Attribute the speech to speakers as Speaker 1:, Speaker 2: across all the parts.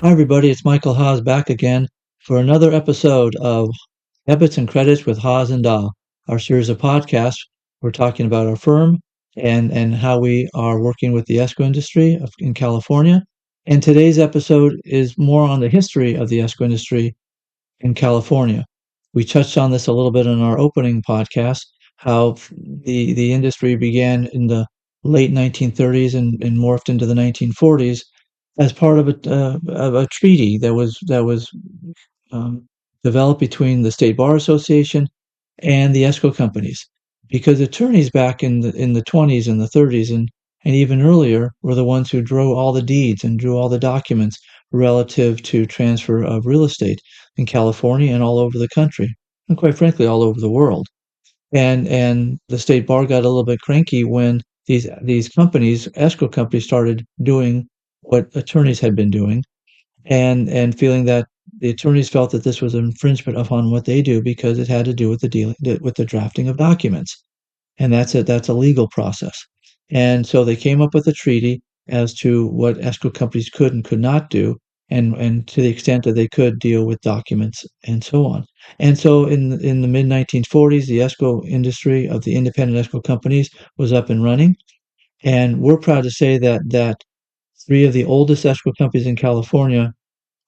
Speaker 1: Hi, everybody. It's Michael Haas back again for another episode of Debits and Credits with Haas and Dawe, our series of podcasts. We're talking about our firm and how we are working with the escrow industry in California. And today's episode is more on the history of the escrow industry in California. We touched on this a little bit in our opening podcast, how the industry began in the late 1930s and morphed into the 1940s as part of a treaty that was um, developed between the State Bar Association and the escrow companies, because attorneys back in the 20s and the 30s and even earlier were the ones who drew all the deeds and drew all the documents relative to transfer of real estate in California and all over the country, and quite frankly all over the world. And the state bar got a little bit cranky when these companies, escrow companies, started doing what attorneys had been doing, and feeling that the attorneys felt that this was an infringement upon what they do because it had to do with the drafting of documents, and that's a legal process. And so they came up with a treaty as to what escrow companies could and could not do, and to the extent that they could deal with documents and so on. And so in the mid 1940s, the escrow industry of the independent escrow companies was up and running, and we're proud to say that three of the oldest escrow companies in California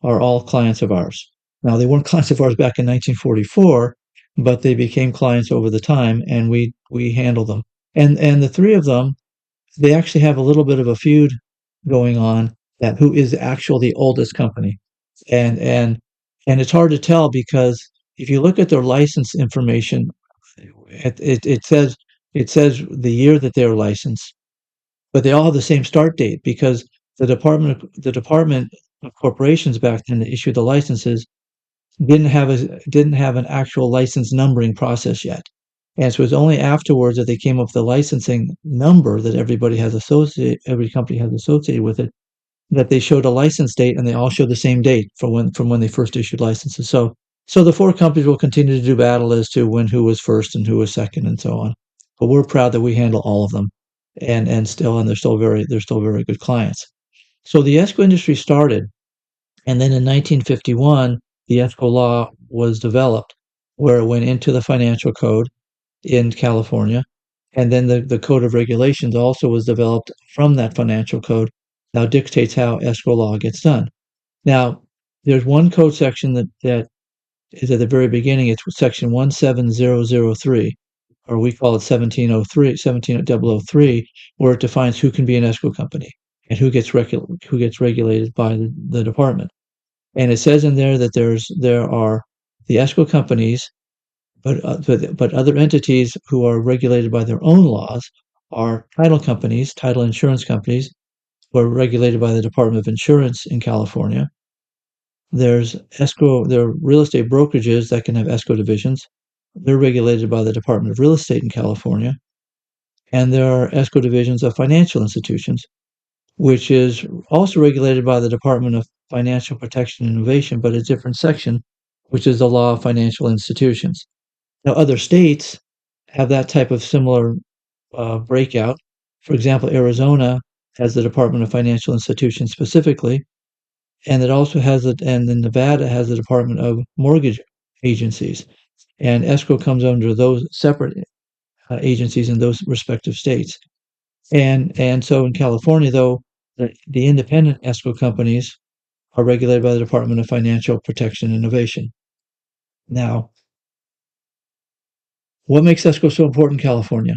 Speaker 1: are all clients of ours. Now, they weren't clients of ours back in 1944, but they became clients over the time, and we handle them. And the three of them, they actually have a little bit of a feud going on, that who is actually the oldest company. And and and it's hard to tell, because if you look at their license information, it says the year that they were licensed, but they all have the same start date, because the Department of Corporations back then that issued the licenses didn't have an actual license numbering process yet. And so it's only afterwards that they came up with the licensing number that every company has associated with it, that they showed a license date, and they all show the same date from when they first issued licenses. So the four companies will continue to do battle as to who was first and who was second and so on. But we're proud that we handle all of them, and they're still very good clients. So the escrow industry started, and then in 1951, the escrow law was developed, where it went into the financial code in California. And then the code of regulations also was developed from that financial code. Now dictates how escrow law gets done. Now, there's one code section that is at the very beginning. It's section 17003, or we call it 17003, where it defines who can be an escrow company and who gets regulated by the department. And it says in there that there are the escrow companies, but other entities who are regulated by their own laws are title companies, title insurance companies, who are regulated by the Department of Insurance in California. There are real estate brokerages that can have escrow divisions. They're regulated by the Department of Real Estate in California. And there are escrow divisions of financial institutions, which is also regulated by the Department of Financial Protection and Innovation, but a different section, which is the law of financial institutions. Now, other states have that type of similar breakout. For example, Arizona has the Department of Financial Institutions specifically, and then Nevada has the Department of Mortgage Agencies, and escrow comes under those separate agencies in those respective states. And so in California, though, the independent escrow companies are regulated by the Department of Financial Protection and Innovation. Now, what makes escrow so important in California?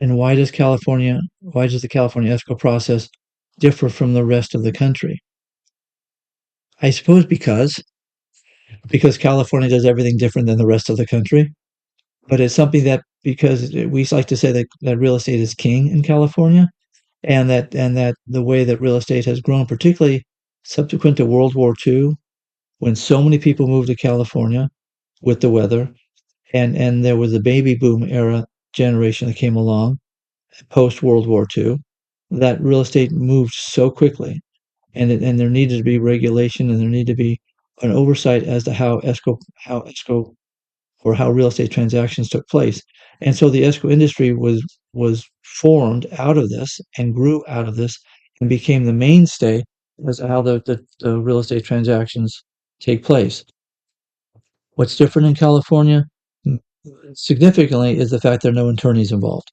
Speaker 1: And why does the California escrow process differ from the rest of the country? I suppose because California does everything different than the rest of the country, but it's something that, because we like to say that real estate is king in California, and that the way that real estate has grown, particularly subsequent to World War II, when so many people moved to California with the weather, and there was a baby boom era generation that came along post World War II, that real estate moved so quickly, and there needed to be regulation, and there needed to be an oversight as to how escrow or how real estate transactions took place. And so the escrow industry was formed out of this and grew out of this and became the mainstay as how the real estate transactions take place. What's different in California, significantly, is the fact there are no attorneys involved.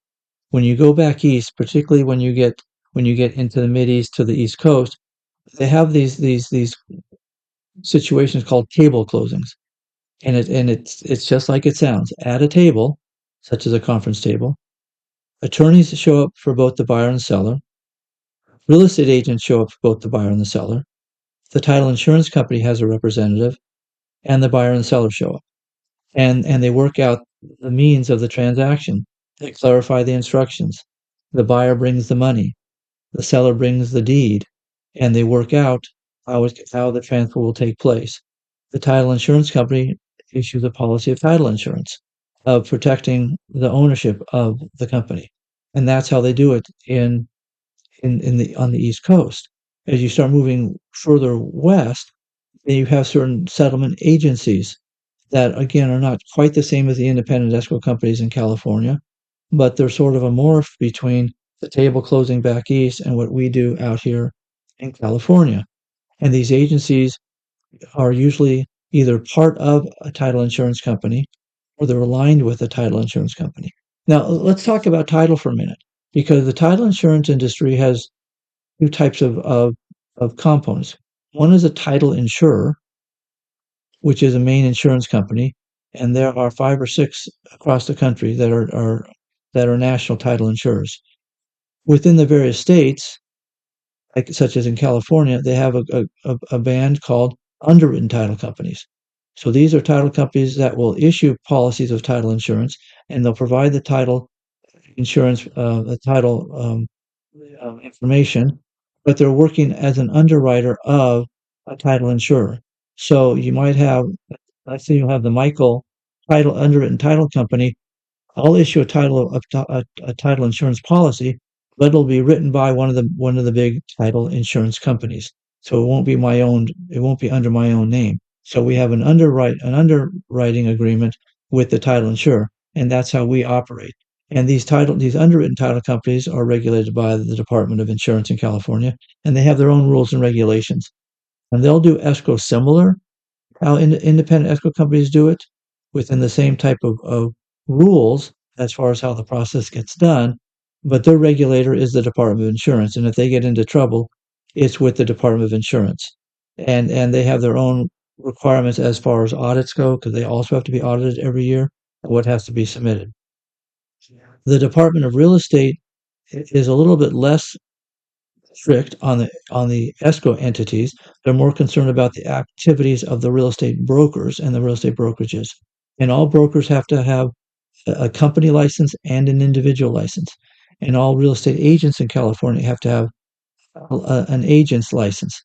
Speaker 1: When you go back east, particularly when you get into the mid east to the east coast, they have these situations called table closings, and it's just like it sounds. At a table, such as a conference table, attorneys show up for both the buyer and seller. Real estate agents show up for both the buyer and the seller. The title insurance company has a representative, and the buyer and seller show up, and they work out the means of the transaction. They clarify the instructions. The buyer brings the money. The seller brings the deed, and they work out how the transfer will take place. The title insurance company issues a policy of title insurance of protecting the ownership of the company, and that's how they do it in the on the East Coast. As you start moving further west, then you have certain settlement agencies that again are not quite the same as the independent escrow companies in California, but they're sort of a morph between the table closing back east and what we do out here in California. And these agencies are usually either part of a title insurance company or they're aligned with a title insurance company. Now, let's talk about title for a minute, because the title insurance industry has two types of components. One is a title insurer, which is a main insurance company, and there are 5 or 6 across the country that are national title insurers. Within the various states, such as in California, they have a band called underwritten title companies. So these are title companies that will issue policies of title insurance, and they'll provide the title insurance, the title information, but they're working as an underwriter of a title insurer. So you might have, let's say you have the Michael title underwritten title company. I'll issue a title insurance policy, but it'll be written by one of the big title insurance companies. So it won't be my own. It won't be under my own name. So we have an underwriting agreement with the title insurer, and that's how we operate. And these underwritten title companies are regulated by the Department of Insurance in California, and they have their own rules and regulations. And they'll do escrow similar how independent escrow companies do it, within the same type of rules as far as how the process gets done. But their regulator is the Department of Insurance, and if they get into trouble, it's with the Department of Insurance, and they have their own requirements as far as audits go, because they also have to be audited every year, and what has to be submitted. The Department of Real Estate is a little bit less strict on the escrow entities. They're more concerned about the activities of the real estate brokers and the real estate brokerages. And all brokers have to have a company license and an individual license. And all real estate agents in California have to have an agent's license.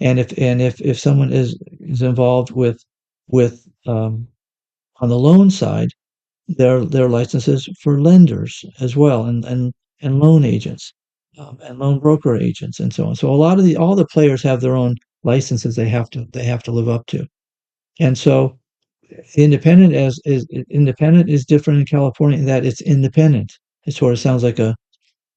Speaker 1: And if someone is involved with on the loan side, their licenses for lenders as well, and loan agents, and loan broker agents, and so on. So a lot of all the players have their own licenses they have to live up to. And so independent is different in California in that it's independent. It sort of sounds like a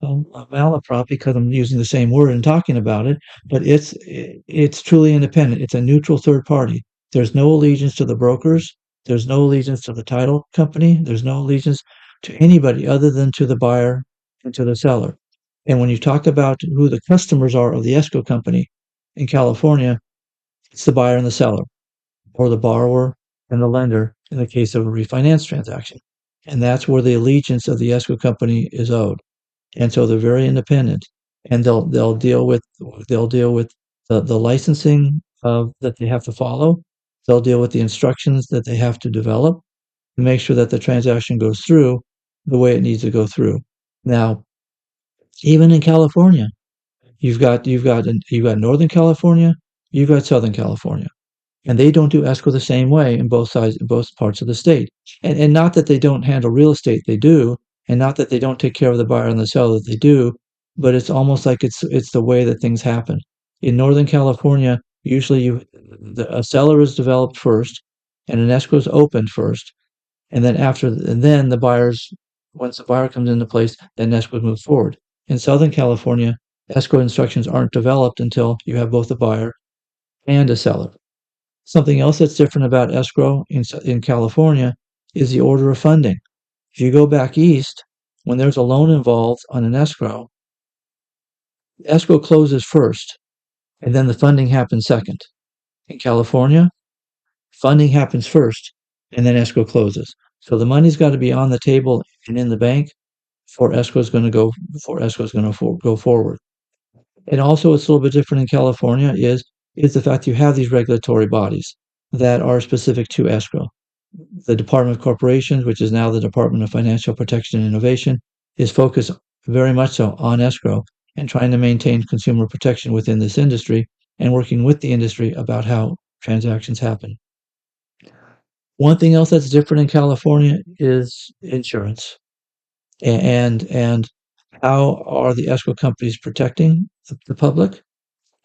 Speaker 1: malaprop because I'm using the same word and talking about it, but it's truly independent. It's a neutral third party. There's no allegiance to the brokers. There's no allegiance to the title company. There's no allegiance to anybody other than to the buyer and to the seller. And when you talk about who the customers are of the escrow company in California, it's the buyer and the seller, or the borrower and the lender in the case of a refinance transaction. And that's where the allegiance of the escrow company is owed. And so they're very independent, and they'll deal with the licensing that they have to follow. They'll deal with the instructions that they have to develop to make sure that the transaction goes through the way it needs to go through. Now, even in California, you've got Northern California, you've got Southern California, and they don't do escrow the same way in both parts of the state. And not that they don't handle real estate, they do, and not that they don't take care of the buyer and the seller, they do, but it's almost like it's the way that things happen. In Northern California, usually a seller is developed first, and an escrow is opened first, and then the buyers, once the buyer comes into place, then escrow moves forward. In Southern California, Escrow instructions aren't developed until you have both a buyer and a seller. Something else that's different about escrow in California is the order of funding. If you go back east, when there's a loan involved on an escrow closes first, and then the funding happens second. In California, funding happens first, and then escrow closes. So the money's got to be on the table and in the bank before escrow is going to go forward. And also, what's a little bit different in California is the fact you have these regulatory bodies that are specific to escrow. The Department of Corporations, which is now the Department of Financial Protection and Innovation, is focused very much so on escrow and trying to maintain consumer protection within this industry and working with the industry about how transactions happen. One thing else that's different in California is insurance. And how are the escrow companies protecting the public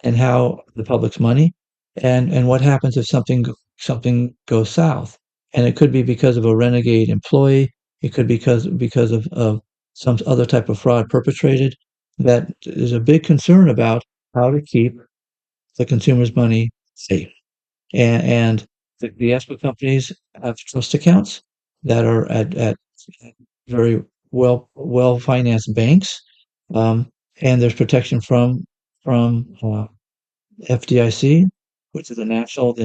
Speaker 1: and how the public's money and what happens if something goes south. And it could be because of a renegade employee. It could be because of some other type of fraud perpetrated. That is a big concern about how to keep the consumer's money safe. And the escrow companies have trust accounts that are at very well financed banks, and there's protection from FDIC, which is the National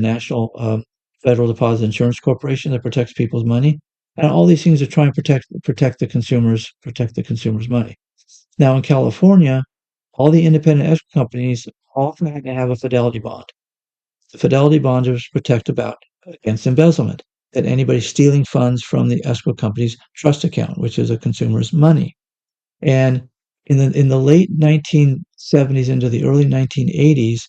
Speaker 1: Federal Deposit Insurance Corporation that protects people's money, and all these things are trying to protect the consumers' money. Now in California, all the independent escrow companies often have to have a fidelity bond. The fidelity bond is protect against embezzlement, that anybody stealing funds from the escrow company's trust account, which is a consumer's money. And in the late 1970s into the early 1980s,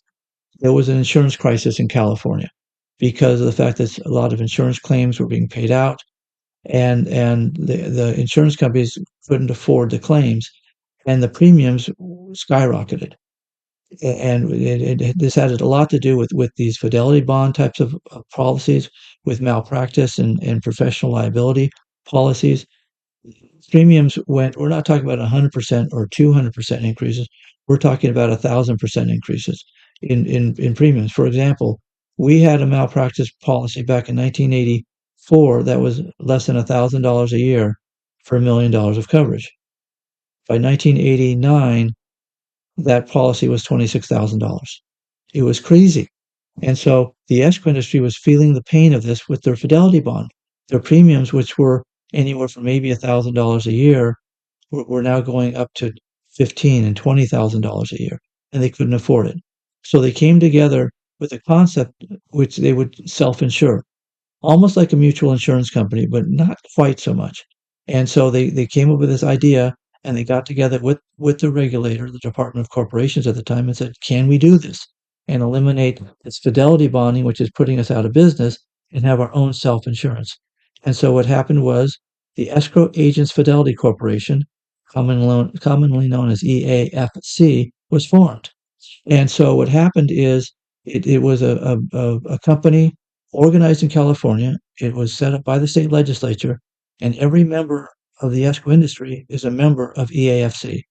Speaker 1: there was an insurance crisis in California because of the fact that a lot of insurance claims were being paid out, and the insurance companies couldn't afford the claims, and the premiums skyrocketed. And this had a lot to do with these fidelity bond types of policies, with malpractice and professional liability policies. Premiums went, we're not talking about 100% or 200% increases. We're talking about 1,000% increases in premiums. For example, we had a malpractice policy back in 1984 that was less than $1,000 a year for $1 million of coverage. By 1989, that policy was $26,000. It was crazy. And so the escrow industry was feeling the pain of this with their fidelity bond. Their premiums, which were anywhere from maybe $1,000 a year, were now going up to $15,000 and $20,000 a year, and they couldn't afford it. So they came together with a concept which they would self-insure, almost like a mutual insurance company, but not quite so much. And so they came up with this idea, and they got together with the regulator, the Department of Corporations at the time, and said, can we do this and eliminate this fidelity bonding, which is putting us out of business, and have our own self-insurance? And so what happened was the Escrow Agents Fidelity Corporation, commonly known as EAFC, was formed. And so what happened is it was a company organized in California. It was set up by the state legislature, and every member of the escrow industry is a member of EAFC.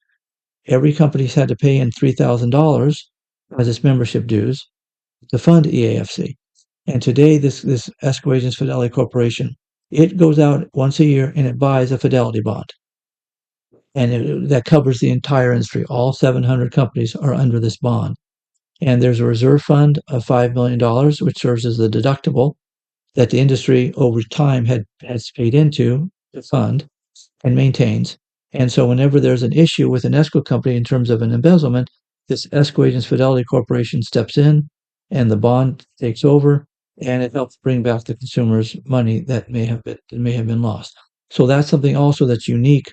Speaker 1: Every company's had to pay in $3,000 as its membership dues to fund EAFC. And today, this Escrow Agents Fidelity Corporation, it goes out once a year and it buys a fidelity bond. And that covers the entire industry. All 700 companies are under this bond. And there's a reserve fund of $5 million, which serves as the deductible that the industry over time has paid into the fund and maintains. And so whenever there's an issue with an escrow company in terms of an embezzlement, this Escrow Agents Fidelity Corporation steps in and the bond takes over, and it helps bring back the consumer's money that may have been lost. So that's something also that's unique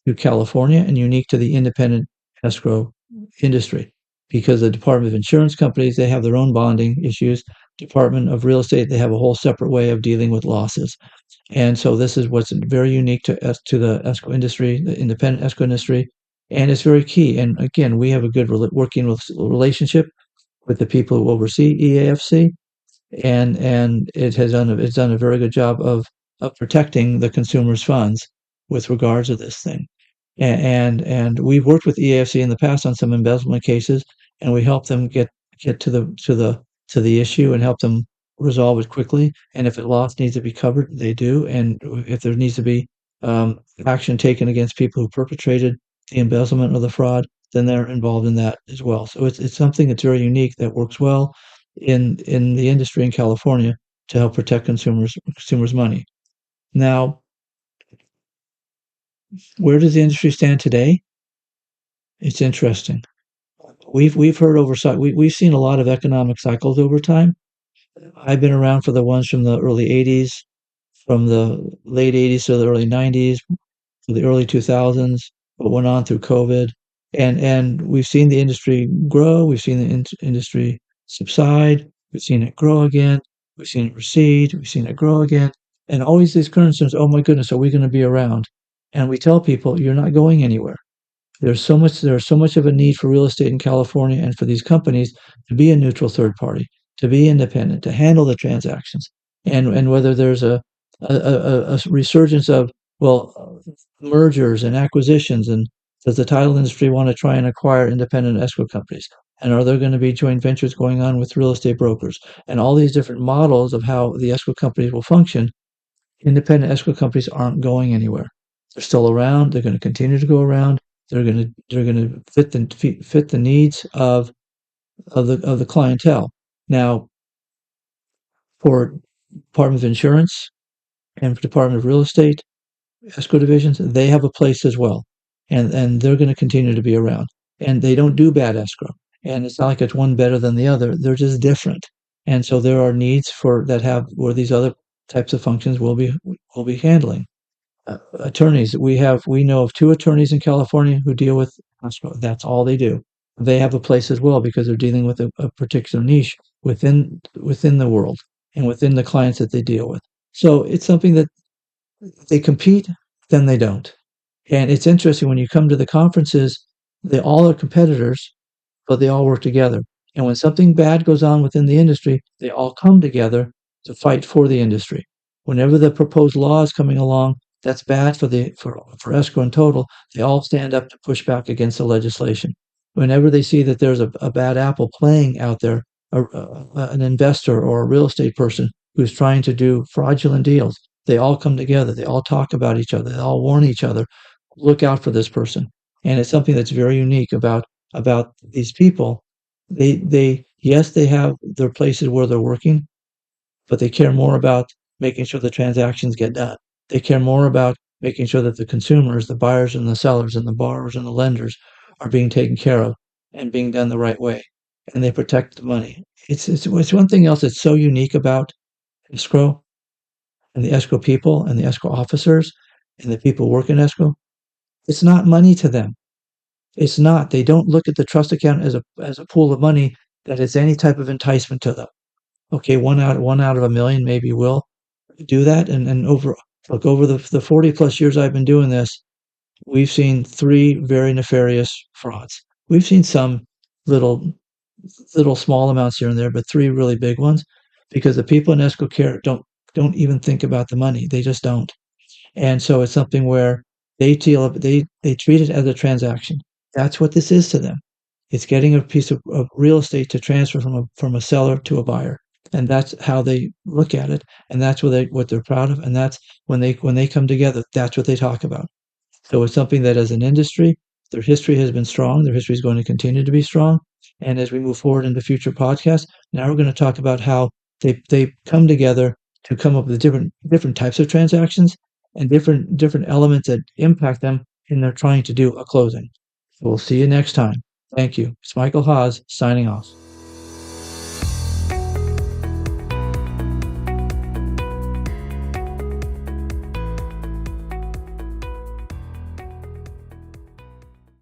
Speaker 1: to California and unique to the independent escrow industry, because the Department of Insurance companies, they have their own bonding issues. Department of Real Estate, they have a whole separate way of dealing with losses. And so this is what's very unique to the escrow industry, the independent escrow industry, and it's very key. And again, we have a good working relationship with the people who oversee EAFC, and it's done a very good job of protecting the consumer's funds with regards to this thing. And we've worked with EAFC in the past on some embezzlement cases, and we help them get to the issue and help them resolve it quickly. And if a loss needs to be covered, they do. And if there needs to be action taken against people who perpetrated the embezzlement or the fraud, then they're involved in that as well. So it's something that's very unique that works well in the industry in California to help protect consumers' money. Now, where does the industry stand today? It's interesting. We've heard we've seen a lot of economic cycles over time. I've been around for the ones from the early 80s, from the late 80s to the early 90s, to the early 2000s, what went on through COVID. And we've seen the industry grow, we've seen the industry subside, we've seen it grow again, we've seen it recede, we've seen it grow again. And always these concerns, oh my goodness, are we going to be around? And we tell people, you're not going anywhere. There's so much of a need for real estate in California and for these companies to be a neutral third party, to be independent, to handle the transactions. And whether there's a resurgence of, well, mergers and acquisitions, and does the title industry want to try and acquire independent escrow companies? And are there going to be joint ventures going on with real estate brokers? And all these different models of how the escrow companies will function, independent escrow companies aren't going anywhere. They're still around. They're going to continue to go around. They're going to fit the needs of the clientele. Now, for Department of Insurance and for Department of Real Estate escrow divisions, they have a place as well, and they're going to continue to be around. And they don't do bad escrow. And it's not like it's one better than the other. They're just different. And so there are needs for that have where these other types of functions will be handling. Attorneys, we know of two attorneys in California who deal with escrow. That's all they do. They have a place as well because they're dealing with a particular niche within the world and within the clients that they deal with. So it's something that they compete, then they don't. And it's interesting when you come to the conferences, they all are competitors, but they all work together. And when something bad goes on within the industry, they all come together to fight for the industry. Whenever the proposed law is coming along that's bad for escrow in total, they all stand up to push back against the legislation. Whenever they see that there's a bad apple playing out there, an investor or a real estate person who's trying to do fraudulent deals, they all come together. They all talk about each other. They all warn each other. Look out for this person. And it's something that's very unique about these people. Yes, they have their places where they're working, but they care more about making sure the transactions get done. They care more about making sure that the consumers, the buyers and the sellers and the borrowers and the lenders are being taken care of and being done the right way. And they protect the money. It's one thing else that's so unique about escrow and the escrow people and the escrow officers and the people working escrow. It's not money to them. It's not. They don't look at the trust account as a pool of money that is any type of enticement to them. Okay, one out of a million maybe will do that. And over the 40 plus years I've been doing this, we've seen three very nefarious frauds. We've seen some little small amounts here and there, but three really big ones, because the people in escrow care don't even think about the money. They just don't. And so it's something where they treat it as a transaction. That's what this is to them. It's getting a piece of real estate to transfer from a seller to a buyer. And that's how they look at it. And that's what they're proud of. And that's when they come together, that's what they talk about. So it's something that as an industry, their history has been strong. Their history is going to continue to be strong. And as we move forward into future podcasts, now we're going to talk about how they come together to come up with different types of transactions and different elements that impact them in their trying to do a closing. So we'll see you next time. Thank you. It's Michael Haas signing off.